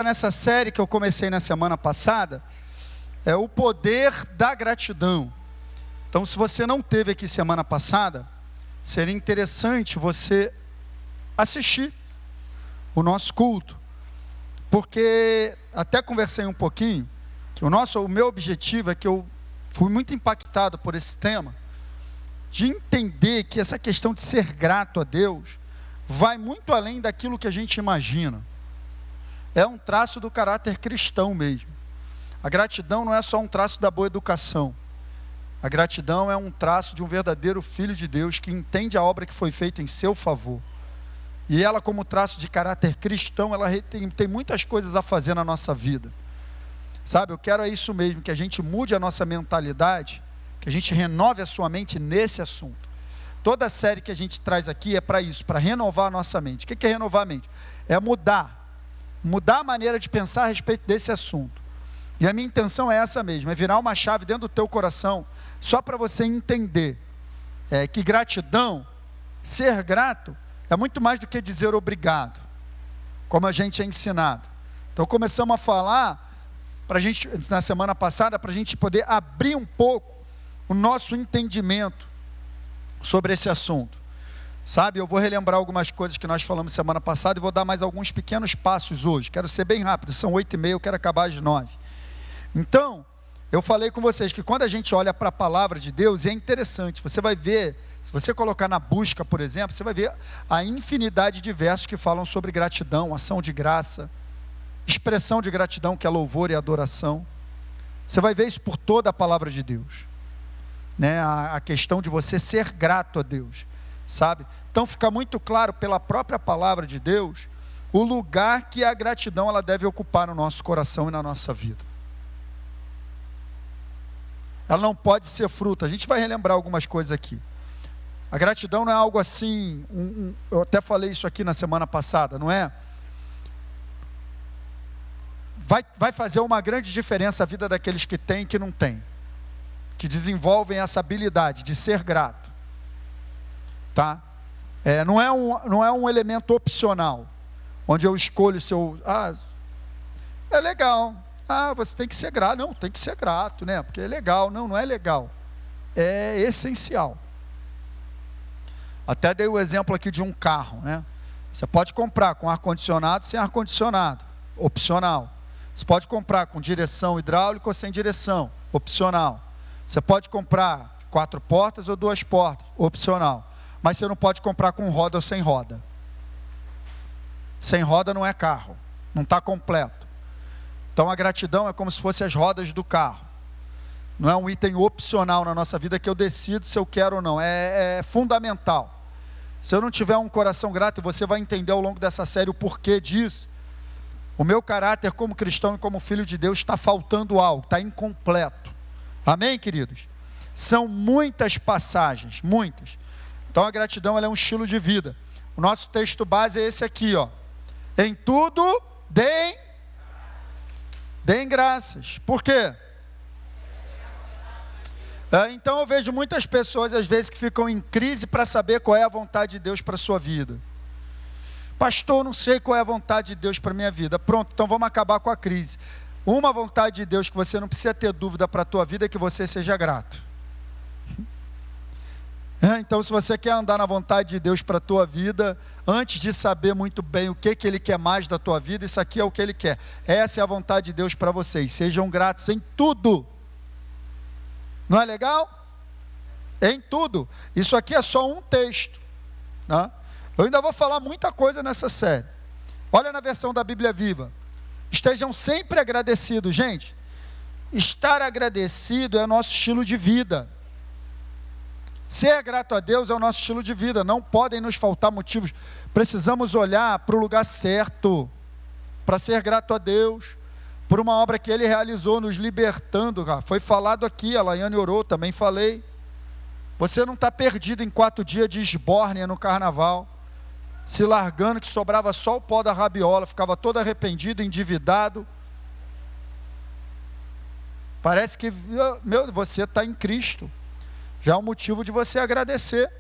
Nessa série que eu comecei na semana passada, é o poder da gratidão. Então, se você não teve aqui semana passada, seria interessante você assistir o nosso culto, porque até conversei um pouquinho, que o meu objetivo é que eu fui muito impactado por esse tema, de entender que essa questão de ser grato a Deus vai muito além daquilo que a gente imagina. É um traço do caráter cristão mesmo. A gratidão não é só um traço da boa educação. A gratidão é um traço de um verdadeiro filho de Deus que entende a obra que foi feita em seu favor. E ela, como traço de caráter cristão, ela tem muitas coisas a fazer na nossa vida. Sabe, eu quero isso mesmo, que a gente mude a nossa mentalidade, que a gente renove a sua mente nesse assunto. Toda a série que a gente traz aqui é para isso, para renovar a nossa mente. O que é renovar a mente? É mudar a maneira de pensar a respeito desse assunto. E a minha intenção é essa mesmo, é virar uma chave dentro do teu coração, só para você entender que gratidão, ser grato, é muito mais do que dizer obrigado, como a gente é ensinado. Então começamos a falar, na semana passada, para a gente poder abrir um pouco o nosso entendimento sobre esse assunto. Sabe, eu vou relembrar algumas coisas que nós falamos semana passada e vou dar mais alguns pequenos passos hoje. Quero ser bem rápido, são 8h30, eu quero acabar às 9. Então, eu falei com vocês que quando a gente olha para a palavra de Deus, é interessante, você vai ver, se você colocar na busca, por exemplo, você vai ver a infinidade de versos que falam sobre gratidão, ação de graça, expressão de gratidão, que é louvor e adoração. Você vai ver isso por toda a palavra de Deus, né? A questão de você ser grato a Deus. Sabe? Então fica muito claro pela própria palavra de Deus o lugar que a gratidão ela deve ocupar no nosso coração e na nossa vida. Ela não pode ser fruto. A gente vai relembrar algumas coisas aqui. A gratidão não é algo assim, eu até falei isso aqui na semana passada, não é? Vai fazer uma grande diferença a vida daqueles que têm e que não têm, que desenvolvem essa habilidade de ser grato. Tá? Não é um elemento opcional, onde eu escolho se eu... é legal, você tem que ser grato. Não, tem que ser grato, né? Porque é legal. Não é legal, é essencial. Até dei o exemplo aqui de um carro, né? Você pode comprar com ar-condicionado, sem ar-condicionado, opcional. Você pode comprar com direção hidráulica ou sem direção, opcional. Você pode comprar 4 portas ou 2 portas, opcional. Mas você não pode comprar com roda ou sem roda. Sem roda não é carro, não está completo. Então a gratidão é como se fossem as rodas do carro. Não é um item opcional na nossa vida que eu decido se eu quero ou não, é fundamental. Se eu não tiver um coração grato, e você vai entender ao longo dessa série o porquê disso, o meu caráter como cristão e como filho de Deus está faltando algo, está incompleto. Amém, queridos? São muitas passagens, muitas. Então a gratidão ela é um estilo de vida. O nosso texto base é esse aqui, ó. Em tudo deem graças. Por quê? Então eu vejo muitas pessoas às vezes que ficam em crise para saber qual é a vontade de Deus para a sua vida. Pastor, não sei qual é a vontade de Deus para a minha vida. Pronto, então vamos acabar com a crise. Uma vontade de Deus que você não precisa ter dúvida para a tua vida é que você seja grato. Então, se você quer andar na vontade de Deus para a tua vida, antes de saber muito bem o que Ele quer mais da tua vida, isso aqui é o que Ele quer. Essa é a vontade de Deus para vocês. Sejam gratos em tudo. Não é legal? Em tudo. Isso aqui é só um texto, né? Eu ainda vou falar muita coisa nessa série. Olha na versão da Bíblia Viva. Estejam sempre agradecidos. Gente, estar agradecido é nosso estilo de vida. Ser grato a Deus é o nosso estilo de vida, não podem nos faltar motivos. Precisamos olhar para o lugar certo, para ser grato a Deus, por uma obra que Ele realizou, nos libertando. Foi falado aqui, a Laiane orou, também falei. Você não está perdido em 4 dias de esbórnia no carnaval, se largando que sobrava só o pó da rabiola, ficava todo arrependido, endividado. Parece que, você está em Cristo. Já é um motivo de você agradecer.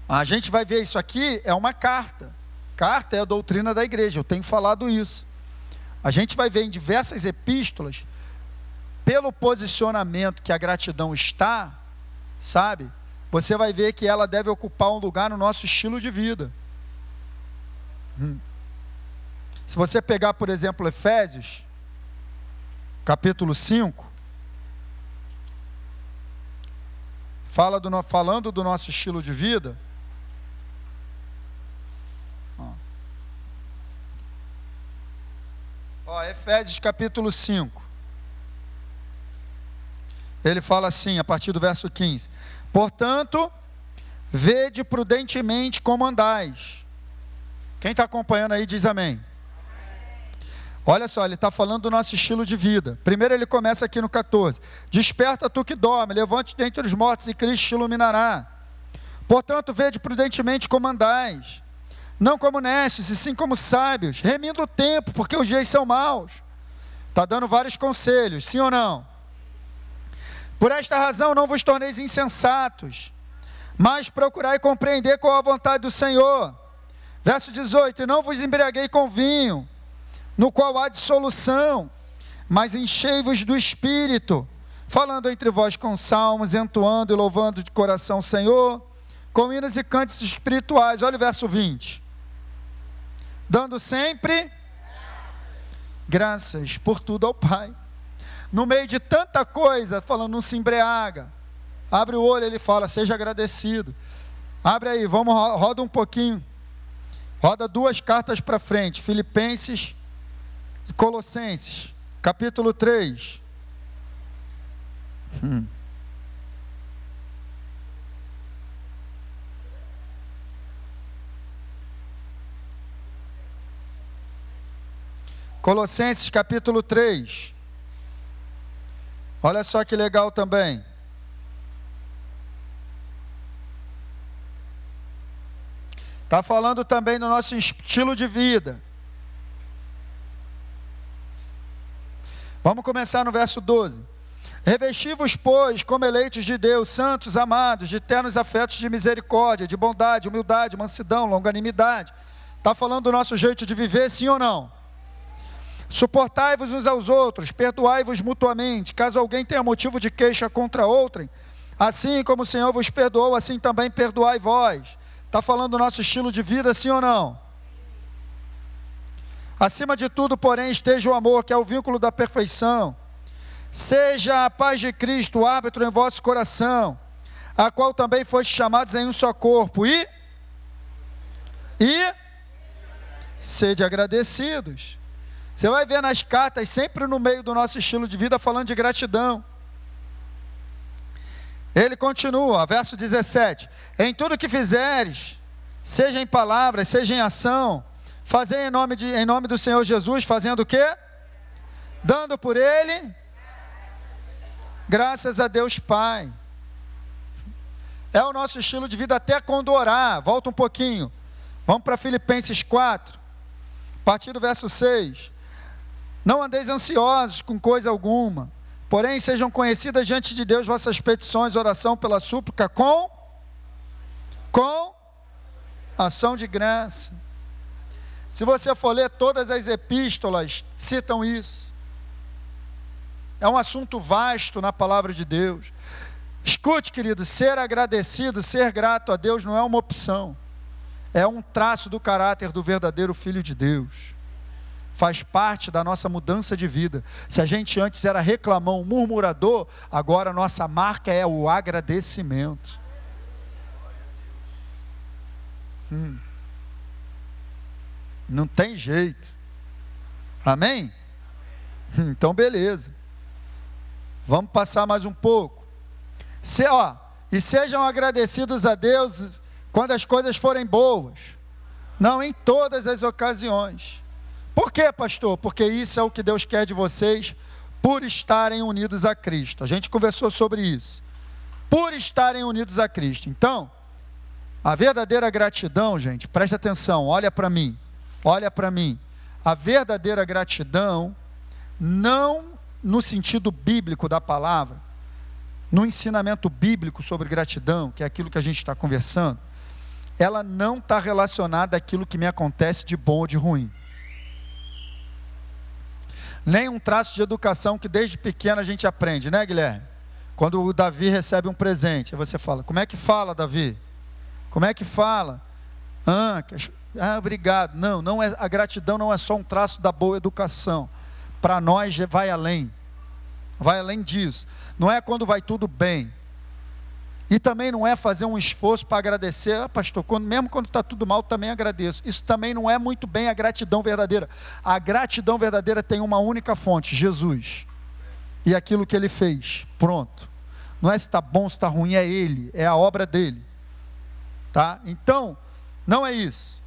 A gente vai ver isso aqui, é uma carta. carta é a doutrina da igreja, eu tenho falado isso. A gente vai ver em diversas epístolas, pelo posicionamento que a gratidão está, sabe? Você vai ver que ela deve ocupar um lugar no nosso estilo de vida. Se você pegar, por exemplo, Efésios, capítulo 5, falando do nosso estilo de vida, Efésios capítulo 5, ele fala assim, a partir do verso 15: portanto, vede prudentemente como andais. Quem está acompanhando aí diz amém. Olha só, ele está falando do nosso estilo de vida. Primeiro ele começa aqui no 14: desperta tu que dorme, levante dentre os mortos e Cristo te iluminará. Portanto, vede prudentemente como andais, não como necios, e sim como sábios, remindo o tempo, porque os dias são maus. Está dando vários conselhos, sim ou não? Por esta razão não vos torneis insensatos, mas procurai compreender qual a vontade do Senhor. Verso 18: e não vos embriaguei com vinho, no qual há dissolução, mas enchei-vos do Espírito, falando entre vós com salmos, entoando e louvando de coração o Senhor, com hinos e cânticos espirituais. Olha o verso 20. Dando sempre graças por tudo ao Pai. No meio de tanta coisa, falando, não se embriaga. Abre o olho, ele fala, seja agradecido. Abre aí, vamos, roda um pouquinho. Roda 2 cartas para frente, Filipenses e Colossenses, capítulo 3. Colossenses capítulo 3. Olha só que legal também. Está falando também do nosso estilo de vida. Vamos começar no verso 12. Revesti-vos, pois, como eleitos de Deus, santos, amados, de ternos afetos de misericórdia, de bondade, humildade, mansidão, longanimidade. Está falando do nosso jeito de viver, sim ou não? Suportai-vos uns aos outros, perdoai-vos mutuamente, caso alguém tenha motivo de queixa contra outrem, assim como o Senhor vos perdoou, assim também perdoai vós. Está falando do nosso estilo de vida, sim ou não? Acima de tudo, porém, esteja o amor, que é o vínculo da perfeição. Seja a paz de Cristo o árbitro em vosso coração, a qual também foste chamados em um só corpo, e sede agradecidos. Você vai ver nas cartas, sempre no meio do nosso estilo de vida, falando de gratidão. Ele continua, verso 17: em tudo que fizeres, seja em palavras, seja em ação, fazei em nome do Senhor Jesus, fazendo o quê? Dando por Ele graças a Deus Pai. É o nosso estilo de vida até quando orar. Volta um pouquinho, vamos para Filipenses 4, a partir do verso 6. Não andeis ansiosos com coisa alguma, porém sejam conhecidas diante de Deus vossas petições, oração pela súplica, com ação de graça. Se você for ler, todas as epístolas citam isso. É um assunto vasto na palavra de Deus. Escute, querido, ser agradecido, ser grato a Deus não é uma opção. É um traço do caráter do verdadeiro Filho de Deus. Faz parte da nossa mudança de vida. Se a gente antes era reclamão, murmurador, agora a nossa marca é o agradecimento. Não tem jeito. Amém? Então beleza. Vamos passar mais um pouco. E sejam agradecidos a Deus quando as coisas forem boas. Não em todas as ocasiões. Por quê, pastor? Porque isso é o que Deus quer de vocês, por estarem unidos a Cristo. A gente conversou sobre isso. Por estarem unidos a Cristo. Então, a verdadeira gratidão, gente, presta atenção, olha para mim. Olha para mim. A verdadeira gratidão, não no sentido bíblico da palavra, no ensinamento bíblico sobre gratidão, que é aquilo que a gente está conversando, ela não está relacionada àquilo que me acontece de bom ou de ruim. Nem um traço de educação que desde pequeno a gente aprende, né, Guilherme? Quando o Davi recebe um presente, aí você fala: como é que fala, Davi? Como é que fala? Obrigado. Não é, a gratidão não é só um traço da boa educação. Para nós vai além disso. Não é quando vai tudo bem. E também não é fazer um esforço para agradecer. Pastor, mesmo quando está tudo mal, também agradeço. Isso também não é muito bem a gratidão verdadeira. A gratidão verdadeira tem uma única fonte: Jesus. E aquilo que Ele fez, pronto. Não é se está bom, se está ruim, é Ele, é a obra dEle. Tá? Então, não é isso.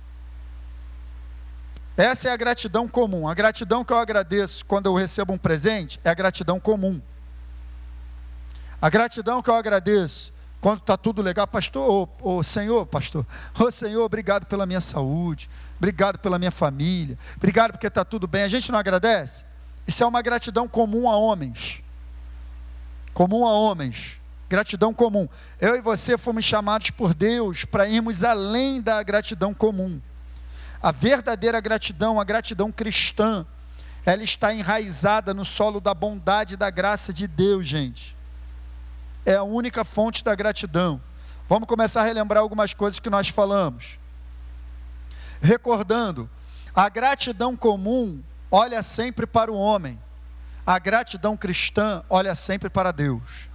Essa é a gratidão comum. A gratidão que eu agradeço quando eu recebo um presente é a gratidão comum. A gratidão que eu agradeço quando está tudo legal: pastor, Senhor, pastor, Senhor, obrigado pela minha saúde, obrigado pela minha família, obrigado porque está tudo bem. A gente não agradece? Isso é uma gratidão comum a homens. Comum a homens. Gratidão comum. Eu e você fomos chamados por Deus para irmos além da gratidão comum. A verdadeira gratidão, a gratidão cristã, ela está enraizada no solo da bondade e da graça de Deus, gente. É a única fonte da gratidão. Vamos começar a relembrar algumas coisas que nós falamos. Recordando, a gratidão comum olha sempre para o homem. A gratidão cristã olha sempre para Deus.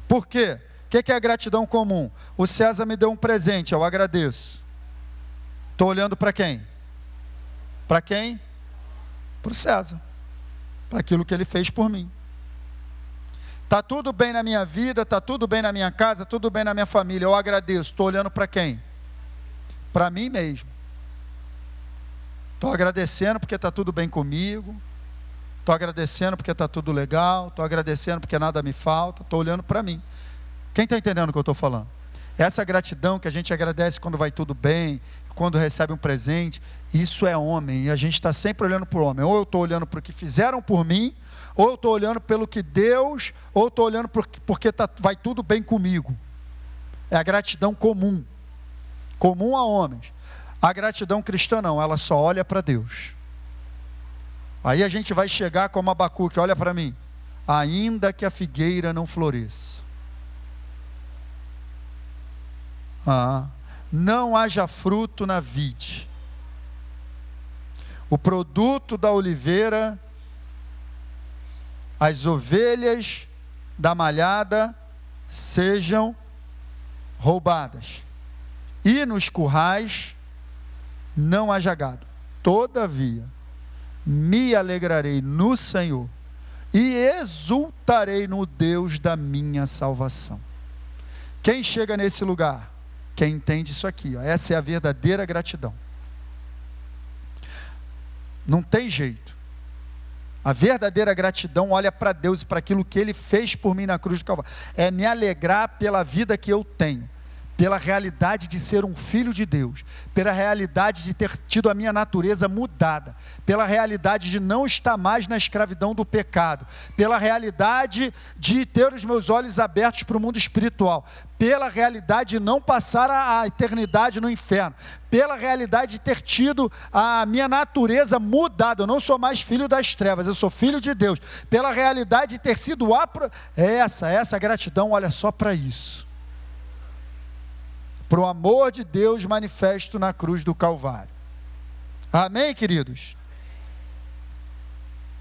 Por quê? O que é a gratidão comum? O César me deu um presente, eu agradeço. Estou olhando para quem? Para quem? Para o César. Para aquilo que ele fez por mim. Está tudo bem na minha vida, está tudo bem na minha casa, tudo bem na minha família, eu agradeço. Estou olhando para quem? Para mim mesmo. Estou agradecendo porque está tudo bem comigo. Estou agradecendo porque está tudo legal. Estou agradecendo porque nada me falta. Estou olhando para mim. Quem está entendendo o que eu estou falando? Essa gratidão que a gente agradece quando vai tudo bem, quando recebe um presente, isso é homem. E a gente está sempre olhando para o homem. Ou eu estou olhando para o que fizeram por mim, ou eu estou olhando pelo que Deus, ou eu estou olhando porque vai tudo bem comigo. É a gratidão comum. Comum a homens. A gratidão cristã não, ela só olha para Deus. Aí a gente vai chegar como Abacuque: olha para mim. Ainda que a figueira não floresça, não haja fruto na vide, o produto da oliveira, as ovelhas da malhada sejam roubadas, e nos currais não haja gado. Todavia, me alegrarei no Senhor e exultarei no Deus da minha salvação. Quem chega nesse lugar? Quem entende isso aqui, ó. Essa é a verdadeira gratidão. Não tem jeito. A verdadeira gratidão olha para Deus e para aquilo que Ele fez por mim na cruz do Calvário. É me alegrar pela vida que eu tenho, pela realidade de ser um filho de Deus, pela realidade de ter tido a minha natureza mudada, pela realidade de não estar mais na escravidão do pecado, pela realidade de ter os meus olhos abertos para o mundo espiritual, pela realidade de não passar a eternidade no inferno, pela realidade de ter tido a minha natureza mudada. Eu não sou mais filho das trevas, eu sou filho de Deus, pela realidade de ter sido essa gratidão olha só para isso. Para o amor de Deus manifesto na cruz do Calvário. Amém, queridos?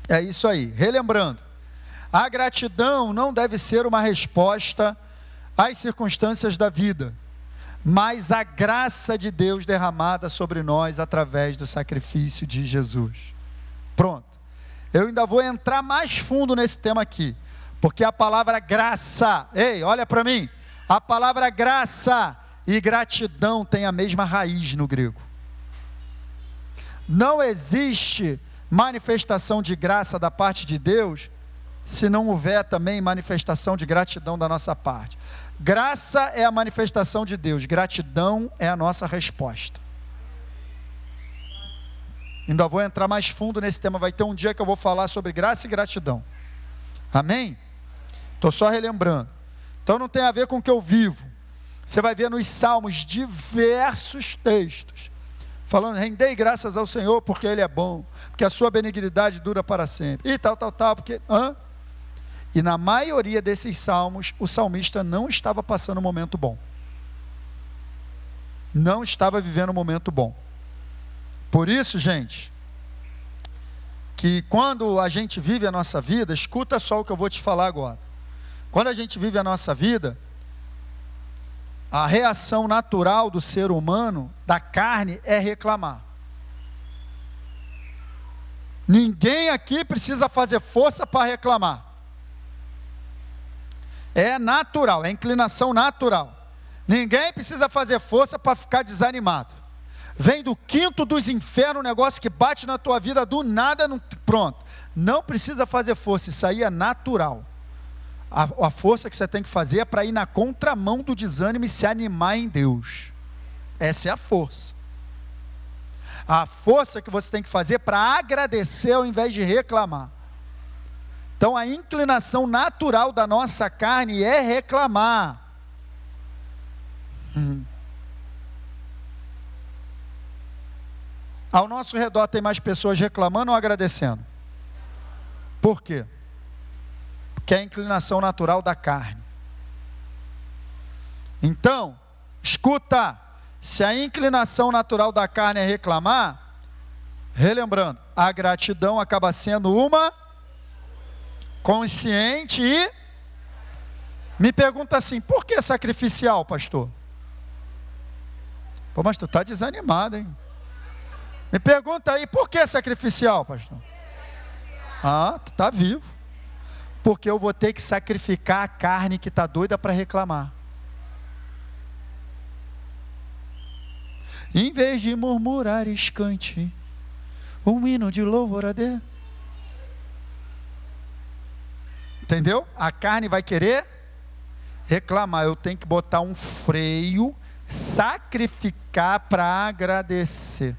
É isso aí. Relembrando, a gratidão não deve ser uma resposta às circunstâncias da vida, mas a graça de Deus derramada sobre nós através do sacrifício de Jesus. Pronto. Eu ainda vou entrar mais fundo nesse tema aqui, porque a palavra graça, ei, olha para mim, a palavra graça e gratidão tem a mesma raiz no grego. Não existe manifestação de graça da parte de Deus se não houver também manifestação de gratidão da nossa parte. Graça é a manifestação de Deus, gratidão é a nossa resposta. Ainda vou entrar mais fundo nesse tema, vai ter um dia que eu vou falar sobre graça e gratidão. Amém? Estou só relembrando. Então não tem a ver com o que eu vivo. Você vai ver nos Salmos diversos textos, falando, rendei graças ao Senhor porque Ele é bom, porque a sua benignidade dura para sempre, e tal, porque... E na maioria desses salmos, o salmista não estava passando um momento bom. Não estava vivendo um momento bom. Por isso, gente, que quando a gente vive a nossa vida, escuta só o que eu vou te falar agora. Quando a gente vive a nossa vida, a reação natural do ser humano, da carne, é reclamar. Ninguém aqui precisa fazer força para reclamar. É natural, é inclinação natural. Ninguém precisa fazer força para ficar desanimado. Vem do quinto dos infernos, um negócio que bate na tua vida do nada, pronto. Não precisa fazer força, isso aí é natural. A força que você tem que fazer é para ir na contramão do desânimo e se animar em Deus. Essa é a força. A força que você tem que fazer é para agradecer ao invés de reclamar. Então a inclinação natural da nossa carne é reclamar. Ao nosso redor tem mais pessoas reclamando ou agradecendo? Por quê? Porque é a inclinação natural da carne. Então, escuta, se a inclinação natural da carne é reclamar, relembrando, a gratidão acaba sendo uma consciente e... Me pergunta assim, por que sacrificial, pastor? Pô, mas tu está desanimado, hein? Me pergunta aí, por que sacrificial, pastor? Tu está vivo. Porque eu vou ter que sacrificar a carne que está doida para reclamar. Em vez de murmurar, cante um hino de louvor a Deus. Entendeu? A carne vai querer reclamar. Eu tenho que botar um freio, sacrificar para agradecer.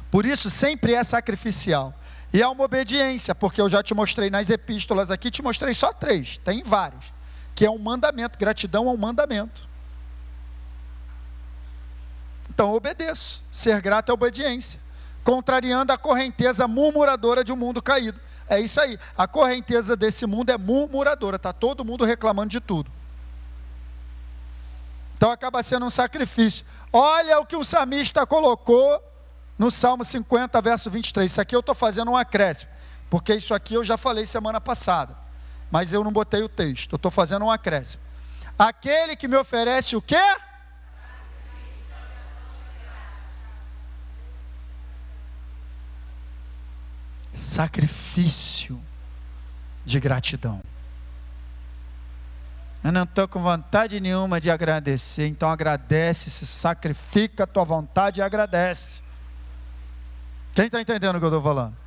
Por isso sempre é sacrificial. E é uma obediência, porque eu já te mostrei nas epístolas aqui, te mostrei só 3, tem vários, que é um mandamento, gratidão é um mandamento. Então eu obedeço, ser grato é obediência, contrariando a correnteza murmuradora de um mundo caído. É isso aí, a correnteza desse mundo é murmuradora, está todo mundo reclamando de tudo. Então acaba sendo um sacrifício. Olha o que o salmista colocou no Salmo 50, verso 23, isso aqui eu estou fazendo um acréscimo, porque isso aqui eu já falei semana passada, mas eu não botei o texto, eu estou fazendo um acréscimo. Aquele que me oferece o quê? Sacrifício de gratidão. Eu não estou com vontade nenhuma de agradecer, então agradece, se sacrifica a tua vontade e agradece. Quem está entendendo o que eu estou falando?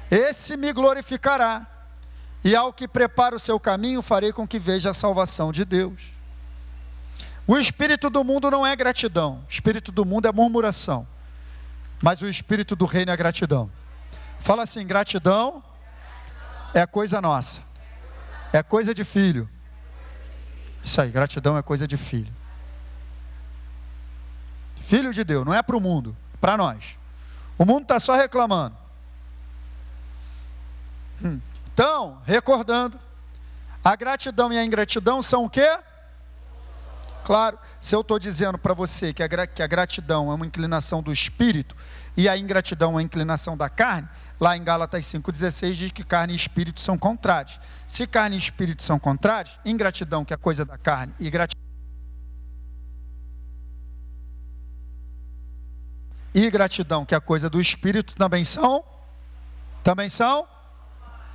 Esse me glorificará, e ao que prepara o seu caminho, farei com que veja a salvação de Deus. O espírito do mundo não é gratidão, o espírito do mundo é murmuração, mas o espírito do reino é gratidão. Fala assim, gratidão é coisa nossa, é coisa de filho. Isso aí, gratidão é coisa de filho. Filho de Deus, não é para o mundo, é para nós. O mundo está só reclamando. Então, recordando, a gratidão e a ingratidão são o quê? Claro, se eu estou dizendo para você que a gratidão é uma inclinação do espírito e a ingratidão é uma inclinação da carne, lá em Gálatas 5,16 diz que carne e espírito são contrários. Se carne e espírito são contrários, ingratidão, que é coisa da carne, e gratidão, que é a coisa do espírito, também são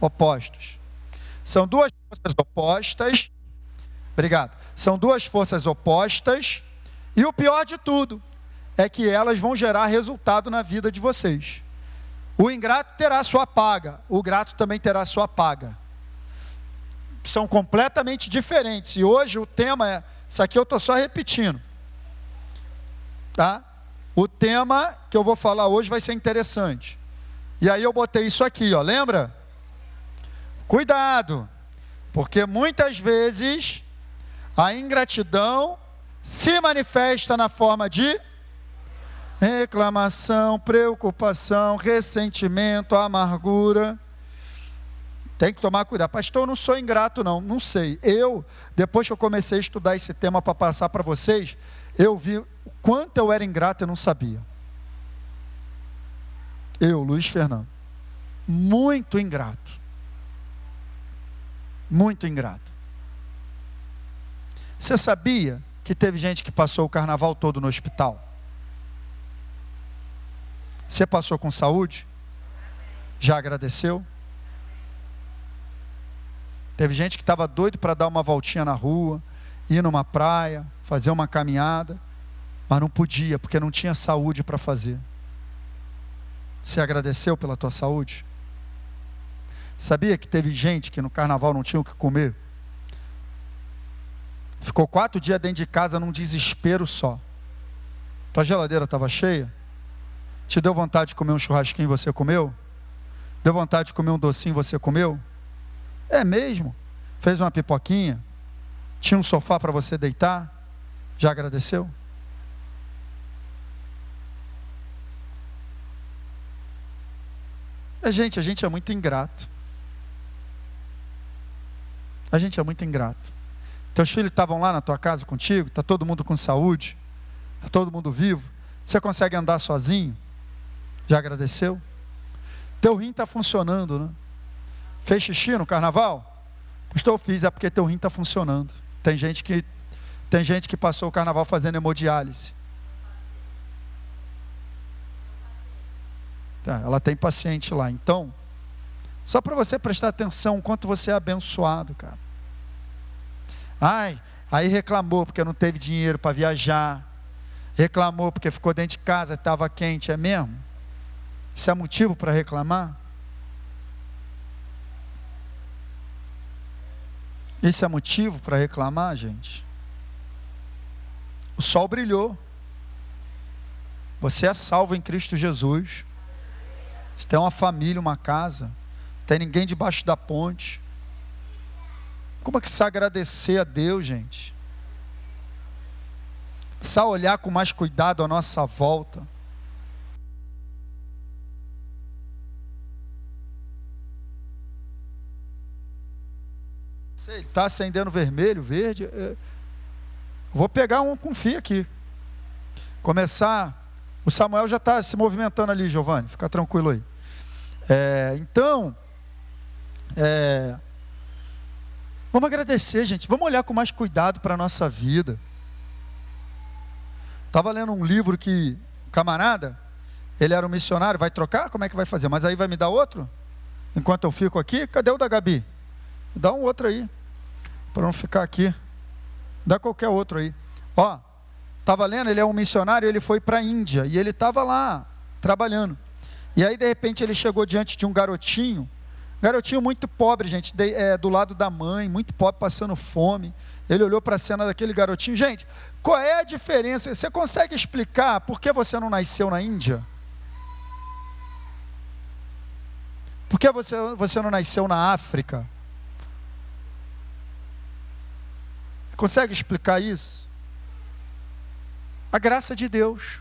opostos. São duas forças opostas. Obrigado. São duas forças opostas, e o pior de tudo é que elas vão gerar resultado na vida de vocês. O ingrato terá sua paga, o grato também terá sua paga. São completamente diferentes, e hoje o tema é, isso aqui eu estou só repetindo, tá? O tema que eu vou falar hoje vai ser interessante. E aí eu botei isso aqui, ó, lembra? Cuidado, porque muitas vezes a ingratidão se manifesta na forma de reclamação, preocupação, ressentimento, amargura. Tem que tomar cuidado. Pastor, eu não sou ingrato não. Não sei. Depois que eu comecei a estudar esse tema para passar para vocês, eu vi o quanto eu era ingrato, eu não sabia. Luiz Fernando. Muito ingrato. Muito ingrato. Você sabia que teve gente que passou o carnaval todo no hospital? Você passou com saúde? Já agradeceu? Teve gente que estava doido para dar uma voltinha na rua, ir numa praia, fazer uma caminhada, mas não podia, porque não tinha saúde para fazer. Você agradeceu pela tua saúde? Sabia que teve gente que no carnaval não tinha o que comer? Ficou 4 dias dentro de casa num desespero só. Tua geladeira estava cheia? Te deu vontade de comer um churrasquinho, você comeu? Deu vontade de comer um docinho, você comeu? É mesmo? Fez uma pipoquinha? Tinha um sofá para você deitar? Já agradeceu? A gente é muito ingrato. A gente é muito ingrato. Teus filhos estavam lá na tua casa contigo? Está todo mundo com saúde? Está todo mundo vivo? Você consegue andar sozinho? Já agradeceu? Teu rim está funcionando, né? Fez xixi no carnaval? Pastor, eu fiz, é porque teu rim está funcionando. Tem gente que passou o carnaval fazendo hemodiálise. Tá, ela tem paciente lá. Então, só para você prestar atenção o quanto você é abençoado, cara. Aí reclamou porque não teve dinheiro para viajar. Reclamou porque ficou dentro de casa, estava quente. É mesmo? Isso é motivo para reclamar? Isso é motivo para reclamar, gente? O sol brilhou. Você é salvo em Cristo Jesus. Você tem uma família, uma casa. Não tem ninguém debaixo da ponte. Como é que precisa agradecer a Deus, gente? Precisa olhar com mais cuidado a nossa volta. Ele está acendendo vermelho, verde. Vou pegar um com fio aqui. Começar. O Samuel já está se movimentando ali, Giovanni. Fica tranquilo aí. Vamos agradecer, gente. Vamos olhar com mais cuidado para a nossa vida. Estava lendo um livro que o camarada, ele era um missionário, vai trocar? Como é que vai fazer? Mas aí vai me dar outro? Enquanto eu fico aqui? Cadê o da Gabi? Dá um outro aí, para não ficar aqui. Dá qualquer outro aí. Estava lendo, ele é um missionário, ele foi para a Índia, e ele estava lá, trabalhando. E aí, de repente, ele chegou diante de um garotinho muito pobre, gente, do lado da mãe, muito pobre, passando fome. Ele olhou para a cena daquele garotinho. Gente, qual é a diferença? Você consegue explicar por que você não nasceu na Índia? Por que você não nasceu na África? Consegue explicar isso? A graça de Deus.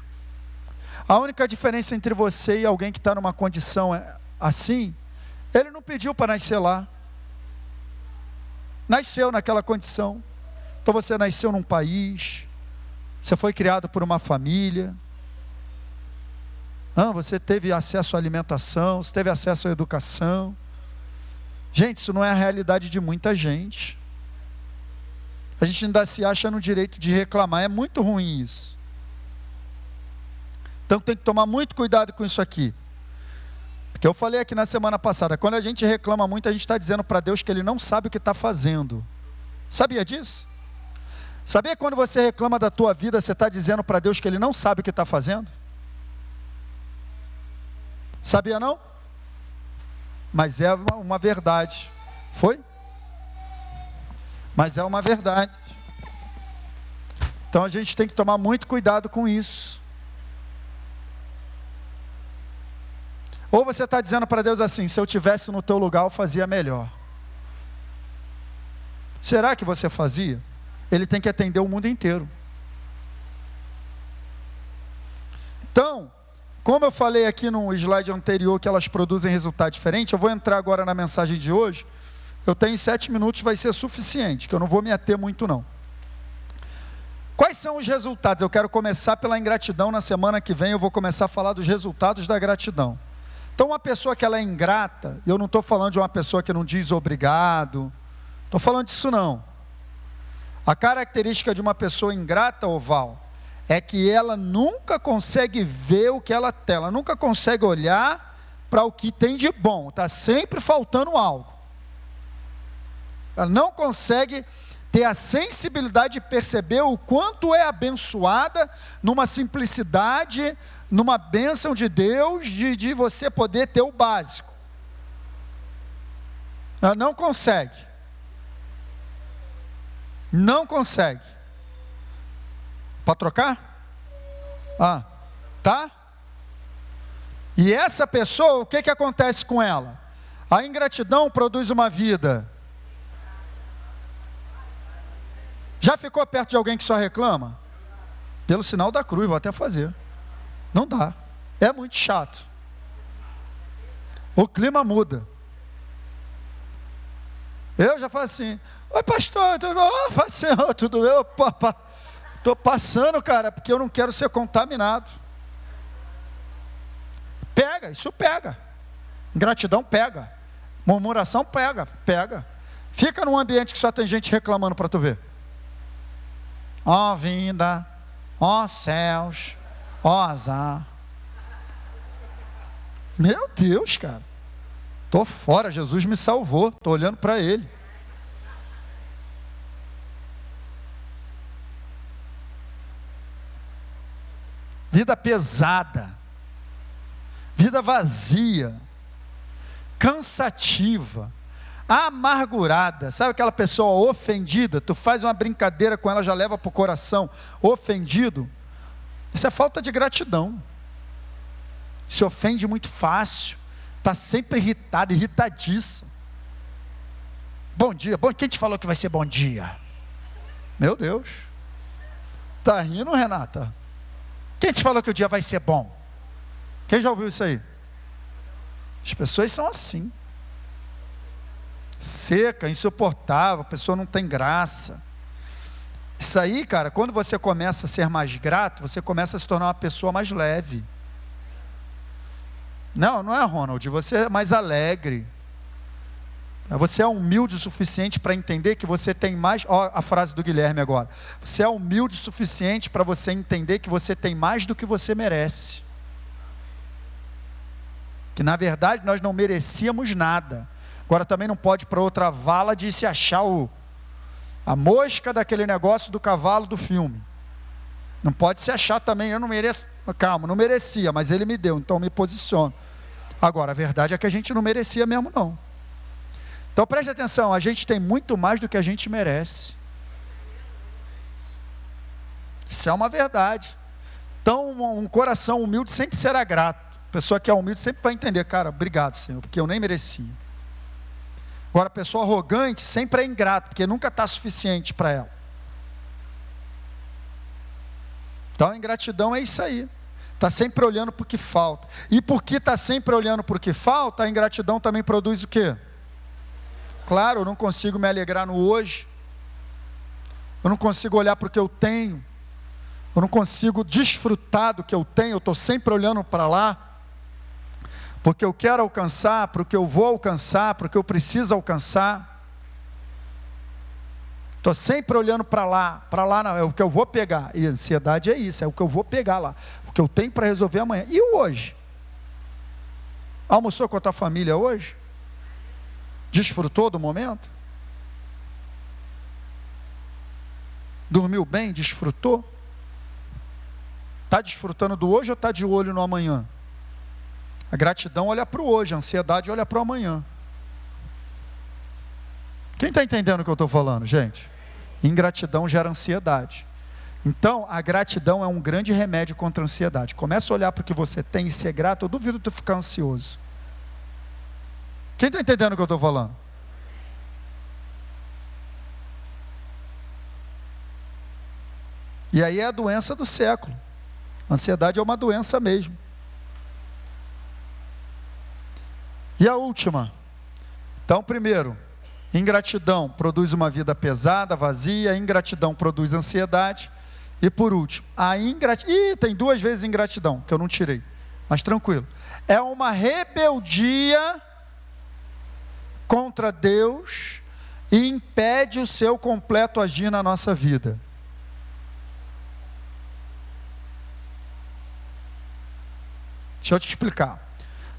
A única diferença entre você e alguém que está numa condição assim, ele não pediu para nascer lá. Nasceu naquela condição. Então você nasceu num país, você foi criado por uma família, você teve acesso à alimentação, você teve acesso à educação. Gente, isso não é a realidade de muita gente. A gente ainda se acha no direito de reclamar, é muito ruim isso. Então tem que tomar muito cuidado com isso aqui. Porque eu falei aqui na semana passada, quando a gente reclama muito, a gente está dizendo para Deus que Ele não sabe o que está fazendo. Sabia disso? Sabia que quando você reclama da tua vida, você está dizendo para Deus que Ele não sabe o que está fazendo? Sabia não? Mas é uma verdade. Foi? Mas é uma verdade. Então a gente tem que tomar muito cuidado com isso. Ou você está dizendo para Deus assim: se eu tivesse no teu lugar eu fazia melhor. Será que você fazia? Ele tem que atender o mundo inteiro. Então, como eu falei aqui no slide anterior que elas produzem resultado diferente, eu vou entrar agora na mensagem de hoje. Eu tenho 7 minutos, vai ser suficiente, que eu não vou me ater muito não. Quais são os resultados? Eu quero começar pela ingratidão. Na semana que vem eu vou começar a falar dos resultados da gratidão. Então, uma pessoa que ela é ingrata, eu não estou falando de uma pessoa que não diz obrigado, estou falando disso não. A característica de uma pessoa ingrata, Oval, é que ela nunca consegue ver o que ela tem, ela nunca consegue olhar para o que tem de bom, está sempre faltando algo. Ela não consegue ter a sensibilidade de perceber o quanto é abençoada numa simplicidade, numa bênção de Deus, de você poder ter o básico. Ela não consegue. Não consegue. Pode trocar? Tá? E essa pessoa, o que acontece com ela? A ingratidão produz uma vida. Já ficou perto de alguém que só reclama? Pelo sinal da cruz, vou até fazer. Não dá. É muito chato. O clima muda. Eu já falo assim: oi pastor, tudo bom? Pastor, tudo bem? Estou passando, cara, porque eu não quero ser contaminado. Pega, isso pega. Ingratidão pega. Murmuração pega. Fica num ambiente que só tem gente reclamando para tu ver. Ó vinda, ó céus, ó azar. Meu Deus, cara. Estou fora, Jesus me salvou, estou olhando para Ele. Vida pesada, vida vazia, cansativa, amargurada. Sabe aquela pessoa ofendida? Tu faz uma brincadeira com ela, já leva para o coração, ofendido. Isso é falta de gratidão. Se ofende muito fácil, está sempre irritado, irritadiça. Bom dia, quem te falou que vai ser bom dia? Meu Deus, está rindo, Renata? Quem te falou que o dia vai ser bom? Quem já ouviu isso aí? As pessoas são assim. Seca, insuportável, a pessoa não tem graça. Isso aí, cara, quando você começa a ser mais grato, você começa a se tornar uma pessoa mais leve. Não é, Ronald, você é mais alegre. Você é humilde o suficiente para entender que você tem mais. Ó, a frase do Guilherme agora. Você é humilde o suficiente para você entender que você tem mais do que você merece. Que na verdade nós não merecíamos nada. Agora também não pode ir para outra vala de se achar a mosca daquele negócio do cavalo do filme. Não pode se achar também, eu não mereço. Calma, não merecia, mas Ele me deu, então me posiciono. Agora, a verdade é que a gente não merecia mesmo não. Então preste atenção, a gente tem muito mais do que a gente merece. Isso é uma verdade. Então um coração humilde sempre será grato. A pessoa que é humilde sempre vai entender: cara, obrigado Senhor, porque eu nem merecia. Agora a pessoa arrogante sempre é ingrata, porque nunca está suficiente para ela. Então a ingratidão é isso aí. Está sempre olhando para o que falta. E porque está sempre olhando para o que falta, a ingratidão também produz o quê? Claro, eu não consigo me alegrar no hoje. Eu não consigo olhar para o que eu tenho. Eu não consigo desfrutar do que eu tenho. Eu estou sempre olhando para lá. Porque eu quero alcançar, para o que eu vou alcançar, para o que eu preciso alcançar. Estou sempre olhando para lá não, é o que eu vou pegar. E a ansiedade é isso, é o que eu vou pegar lá. O que eu tenho para resolver amanhã. E hoje? Almoçou com a tua família hoje? Desfrutou do momento? Dormiu bem? Desfrutou? Está desfrutando do hoje ou está de olho no amanhã? A gratidão olha para o hoje, a ansiedade olha para o amanhã. Quem está entendendo o que eu estou falando, gente? Ingratidão gera ansiedade. Então, a gratidão é um grande remédio contra a ansiedade. Começa a olhar para o que você tem e ser grato, eu duvido tu ficar ansioso. Quem está entendendo o que eu estou falando? E aí é a doença do século. Ansiedade é uma doença mesmo. E a última. Então, primeiro, ingratidão produz uma vida pesada, vazia. Ingratidão produz ansiedade. E por último, a ingratidão. Tem 2 vezes ingratidão, que eu não tirei. Mas tranquilo. É uma rebeldia contra Deus e impede o seu completo agir na nossa vida. Deixa eu te explicar.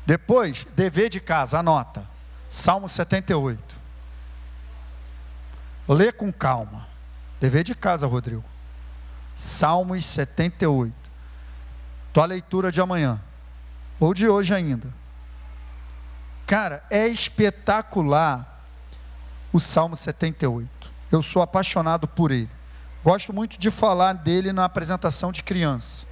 Depois, dever de casa, anota. Salmo 78. Lê com calma. Dever de casa, Rodrigo. Salmos 78. Tua leitura de amanhã. Ou de hoje ainda. Cara, é espetacular o Salmo 78. Eu sou apaixonado por ele. Gosto muito de falar dele na apresentação de criança.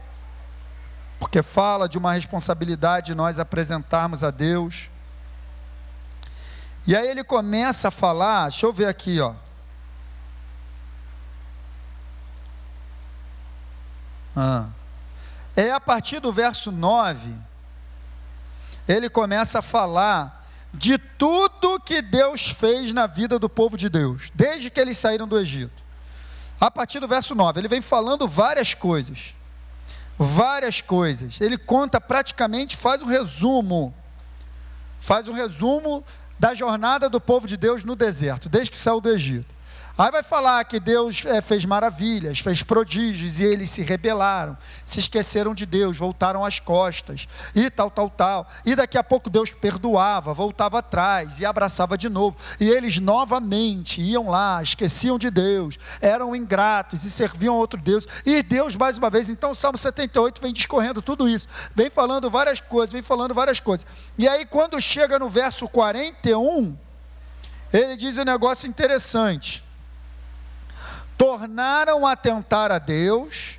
Porque fala de uma responsabilidade de nós apresentarmos a Deus. E aí ele começa a falar, deixa eu ver aqui, ó. É a partir do verso 9, ele começa a falar de tudo que Deus fez na vida do povo de Deus, desde que eles saíram do Egito. A partir do verso 9, ele vem falando várias coisas. Ele conta praticamente, faz um resumo da jornada do povo de Deus no deserto, desde que saiu do Egito. Aí vai falar que Deus fez maravilhas, fez prodígios, e eles se rebelaram, se esqueceram de Deus, voltaram às costas, e tal. E daqui a pouco Deus perdoava, voltava atrás, e abraçava de novo. E eles novamente iam lá, esqueciam de Deus, eram ingratos, e serviam a outro Deus. E Deus, mais uma vez, então o Salmo 78 vem discorrendo tudo isso, vem falando várias coisas. E aí quando chega no verso 41, ele diz um negócio interessante. Tornaram a tentar a Deus.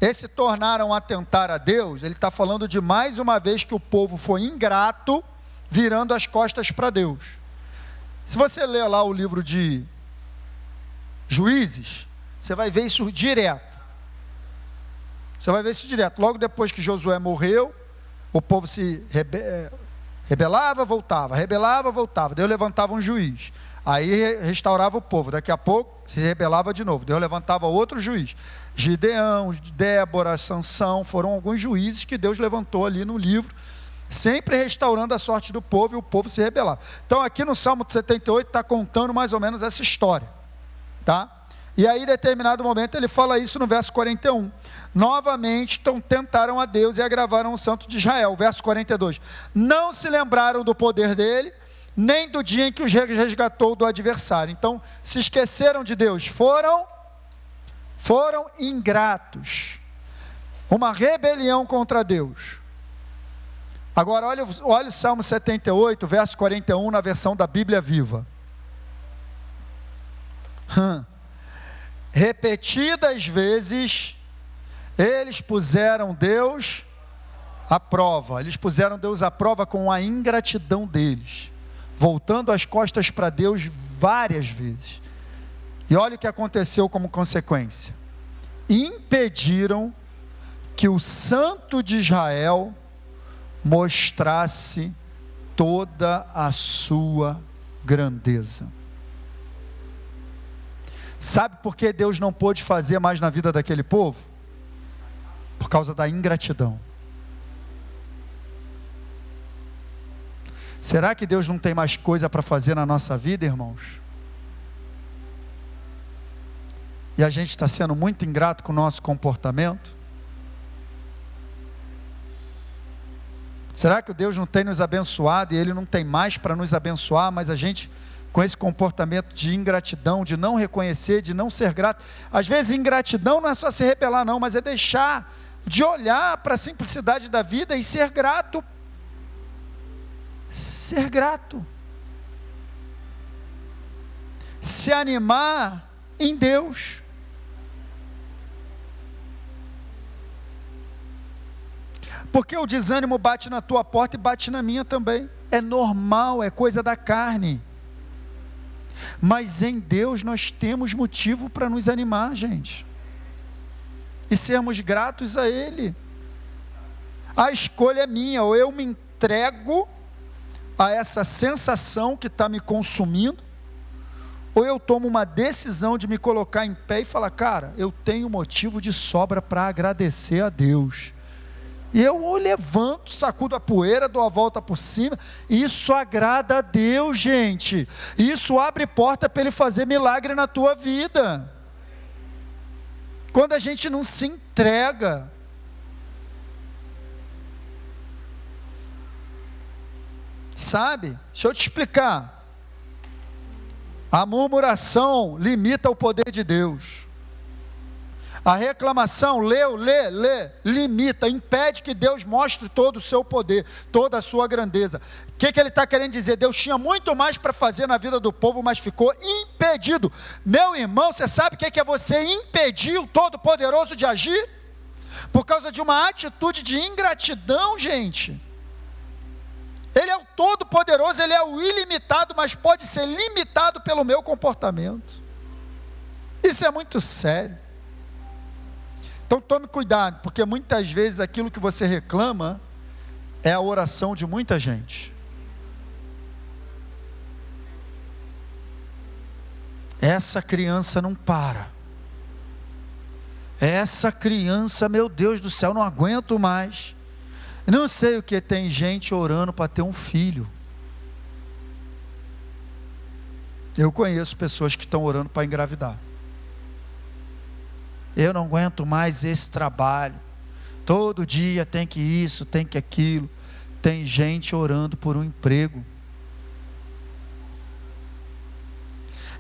Esse tornaram a tentar a Deus, ele está falando de mais uma vez que o povo foi ingrato, virando as costas para Deus. Se você ler lá o livro de Juízes, você vai ver isso direto. Logo depois que Josué morreu, o povo se rebelava, voltava. Deus levantava um juiz. Aí restaurava o povo. Daqui a pouco se rebelava de novo. Deus levantava outro juiz. Gideão, Débora, Sansão, foram alguns juízes que Deus levantou ali no livro, sempre restaurando a sorte do povo, e o povo se rebelava. Então aqui no Salmo 78 está contando mais ou menos essa história, tá? E aí em determinado momento ele fala isso no verso 41. Novamente tentaram a Deus e agravaram o santo de Israel. Verso 42. Não se lembraram do poder dele, nem do dia em que os resgatou do adversário. Então se esqueceram de Deus, foram ingratos. Uma rebelião contra Deus. Agora olha o Salmo 78, verso 41, na versão da Bíblia Viva. Repetidas vezes, eles puseram Deus à prova. Eles puseram Deus à prova com a ingratidão deles, voltando as costas para Deus várias vezes. E olha o que aconteceu como consequência. Impediram que o Santo de Israel mostrasse toda a sua grandeza. Sabe por que Deus não pôde fazer mais na vida daquele povo? Por causa da ingratidão. Será que Deus não tem mais coisa para fazer na nossa vida, irmãos? E a gente está sendo muito ingrato com o nosso comportamento? Será que Deus não tem nos abençoado e Ele não tem mais para nos abençoar, mas a gente, com esse comportamento de ingratidão, de não reconhecer, de não ser grato? Às vezes ingratidão não é só se rebelar não, mas é deixar de olhar para a simplicidade da vida e ser grato. Ser grato. Se animar em Deus. Porque o desânimo bate na tua porta e bate na minha também. É normal, é coisa da carne. Mas em Deus nós temos motivo para nos animar, gente. e sermos gratos a Ele. A escolha é minha, ou eu me entrego a essa sensação que está me consumindo, ou eu tomo uma decisão de me colocar em pé e falar, cara, eu tenho motivo de sobra para agradecer a Deus. E eu levanto, sacudo a poeira, dou a volta por cima. Isso agrada a Deus, gente. Isso abre porta para Ele fazer milagre na tua vida. Quando a gente não se entrega. Sabe? Deixa eu te explicar. A murmuração limita o poder de Deus. A reclamação, limita, impede que Deus mostre todo o seu poder, toda a sua grandeza. O que Ele está querendo dizer? Deus tinha muito mais para fazer na vida do povo, mas ficou impedido. Meu irmão, você sabe o que é você impedir o Todo-Poderoso de agir? Por causa de uma atitude de ingratidão, gente. Ele é o Todo-Poderoso, Ele é o ilimitado, mas pode ser limitado pelo meu comportamento. Isso é muito sério. Então tome cuidado, porque muitas vezes aquilo que você reclama é a oração de muita gente. Essa criança não para. Essa criança, meu Deus do céu, não aguento mais. Não sei o que, tem gente orando para ter um filho. Eu conheço pessoas que estão orando para engravidar. Eu não aguento mais esse trabalho. Todo dia tem que isso, tem que aquilo. Tem gente orando por um emprego.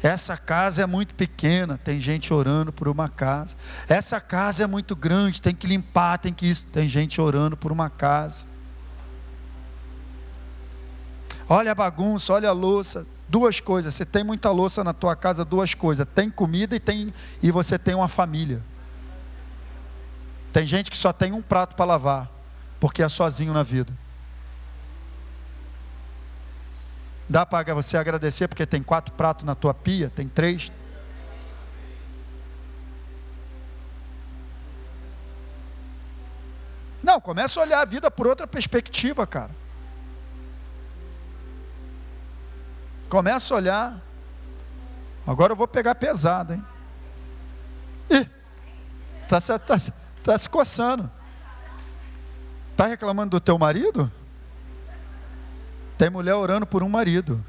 Essa casa é muito pequena, tem gente orando por uma casa. Essa casa é muito grande, tem que limpar, tem que isso. Tem gente orando por uma casa. Olha a bagunça, olha a louça. Duas coisas, você tem muita louça na tua casa, duas coisas. Tem comida e você tem uma família. Tem gente que só tem um prato para lavar, porque é sozinho na vida. Dá para você agradecer porque tem 4 pratos na tua pia? Tem 3? Não, começa a olhar a vida por outra perspectiva, cara. Começa a olhar. Agora eu vou pegar pesado, hein? Ih, tá se coçando. Tá reclamando do teu marido? Tem mulher orando por um marido.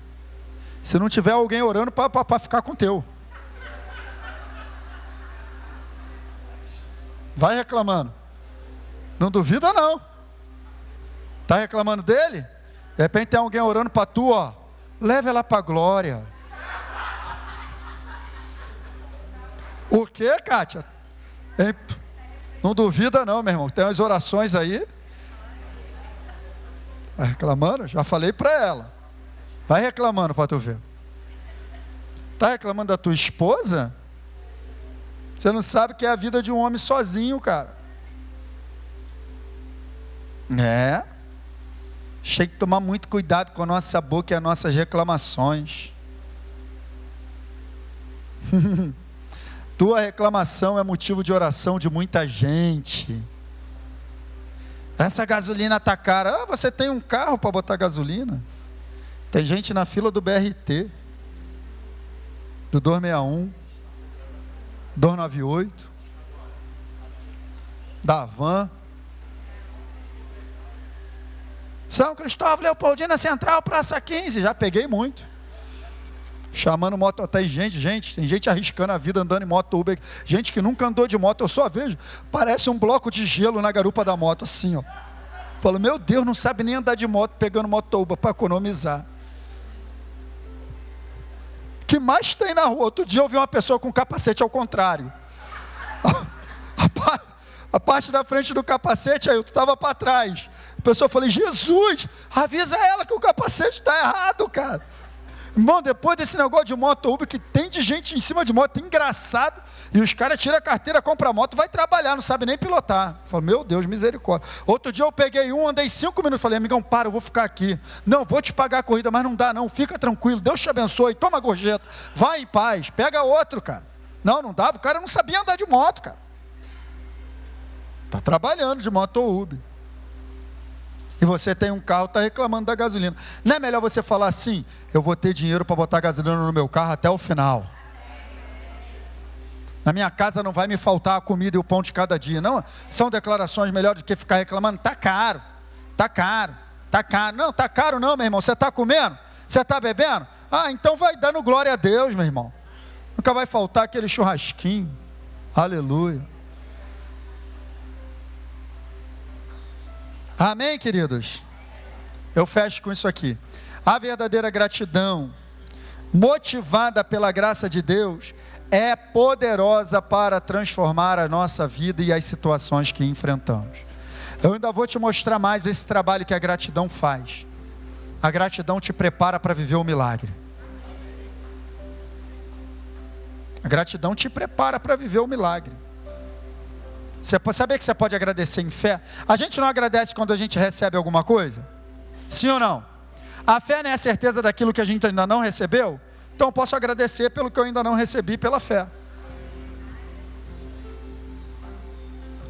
Se não tiver alguém orando para ficar com o teu. Vai reclamando. Não duvida não. Está reclamando dele? De repente tem alguém orando para tu, ó. Leva ela para a glória. O que, Kátia? Não duvida não, meu irmão. Tem umas orações aí. Está reclamando? Já falei para ela. Vai reclamando para tu ver. Está reclamando da tua esposa? Você não sabe que é a vida de um homem sozinho, cara. É. Tem que tomar muito cuidado com a nossa boca e as nossas reclamações. Tua reclamação é motivo de oração de muita gente. Essa gasolina está cara. Ah, você tem um carro para botar gasolina? Tem gente na fila do BRT, do 261, 298, da Van. São Cristóvão, Leopoldina Central, Praça 15. Já peguei muito. Chamando moto, tem gente arriscando a vida andando em moto Uber. Gente que nunca andou de moto, eu só vejo. Parece um bloco de gelo na garupa da moto, assim, ó. Falo, meu Deus, não sabe nem andar de moto, pegando moto Uber para economizar. O que mais tem na rua? Outro dia eu vi uma pessoa com capacete ao contrário. A parte da frente do capacete, aí eu estava para trás. A pessoa falou, Jesus, avisa ela que o capacete está errado, cara. Irmão, depois desse negócio de moto Uber, que tem de gente em cima de moto, engraçado, e os caras tiram a carteira, compram a moto, vai trabalhar, não sabe nem pilotar. Falo, meu Deus, misericórdia. Outro dia eu peguei andei 5 minutos, falei, amigão, para, eu vou ficar aqui. Não, vou te pagar a corrida, mas não dá não, fica tranquilo, Deus te abençoe, toma gorjeta, vai em paz, pega outro, cara. Não dava, o cara não sabia andar de moto, cara. Está trabalhando de moto ou Uber. E você tem um carro, está reclamando da gasolina. Não é melhor você falar assim: eu vou ter dinheiro para botar gasolina no meu carro até o final. Na minha casa não vai me faltar a comida e o pão de cada dia. Não, são declarações melhores do que ficar reclamando. Está caro, está caro, está caro. Não, está caro não, meu irmão. Você está comendo? Você está bebendo? Ah, então vai dando glória a Deus, meu irmão. Nunca vai faltar aquele churrasquinho. Aleluia. Amém, queridos? Eu fecho com isso aqui. A verdadeira gratidão, motivada pela graça de Deus, é poderosa para transformar a nossa vida e as situações que enfrentamos. Eu ainda vou te mostrar mais esse trabalho que a gratidão faz. A gratidão te prepara para viver o milagre. A gratidão te prepara para viver o milagre. Você pode saber que você pode agradecer em fé? A gente não agradece quando a gente recebe alguma coisa? Sim ou não? A fé não é a certeza daquilo que a gente ainda não recebeu? Então eu posso agradecer pelo que eu ainda não recebi pela fé.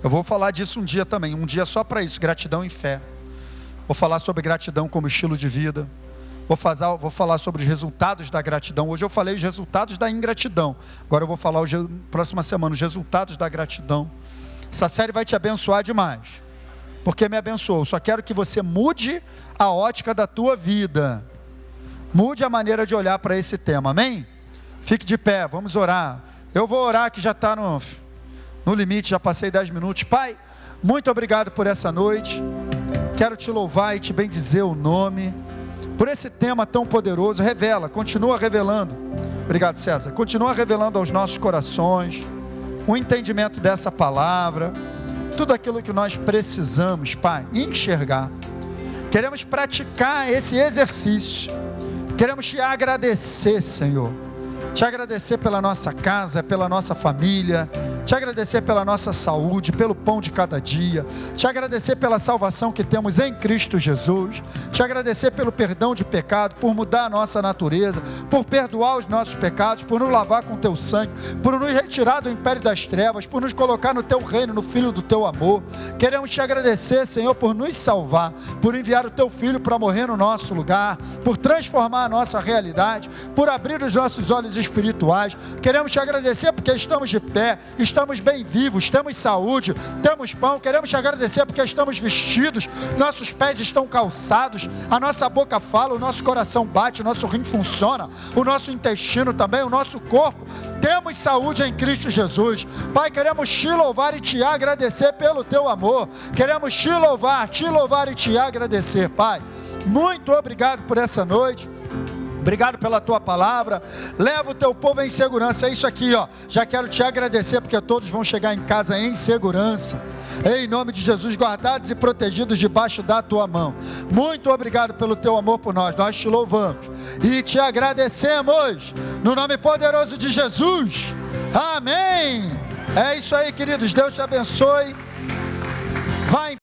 Eu vou falar disso um dia também, um dia só para isso, gratidão e fé. Vou falar sobre gratidão como estilo de vida. Vou falar sobre os resultados da gratidão. Hoje eu falei os resultados da ingratidão. Agora eu vou falar próxima semana os resultados da gratidão. Essa série vai te abençoar demais, porque me abençoou. Só quero que você mude a ótica da tua vida. Mude a maneira de olhar para esse tema, amém? Fique de pé, vamos orar. Eu vou orar que já está no limite, já passei 10 minutos. Pai, muito obrigado por essa noite. Quero te louvar e te bendizer o nome. Por esse tema tão poderoso, revela, continua revelando. Obrigado, César. Continua revelando aos nossos corações o entendimento dessa palavra, tudo aquilo que nós precisamos, Pai, enxergar. Queremos praticar esse exercício. Queremos te agradecer, Senhor. Te agradecer pela nossa casa, pela nossa família. Te agradecer pela nossa saúde, pelo pão de cada dia. Te agradecer pela salvação que temos em Cristo Jesus. Te agradecer pelo perdão de pecado, por mudar a nossa natureza, por perdoar os nossos pecados, por nos lavar com teu sangue, por nos retirar do império das trevas, por nos colocar no teu reino, no Filho do teu amor. Queremos te agradecer, Senhor, por nos salvar, por enviar o teu Filho para morrer no nosso lugar, por transformar a nossa realidade, por abrir os nossos olhos espirituais. Queremos te agradecer porque estamos de pé, estamos bem vivos, temos saúde, temos pão. Queremos te agradecer porque estamos vestidos, nossos pés estão calçados, a nossa boca fala, o nosso coração bate, o nosso rim funciona, o nosso intestino também, o nosso corpo. Temos saúde em Cristo Jesus. Pai, queremos te louvar e te agradecer pelo teu amor. Queremos te louvar e te agradecer, Pai. Muito obrigado por essa noite. Obrigado pela tua palavra. Leva o teu povo em segurança. É isso aqui, ó. Já quero te agradecer porque todos vão chegar em casa em segurança. Em nome de Jesus, guardados e protegidos debaixo da tua mão. Muito obrigado pelo teu amor por nós. Nós te louvamos e te agradecemos no nome poderoso de Jesus. Amém. É isso aí, queridos. Deus te abençoe. Vai.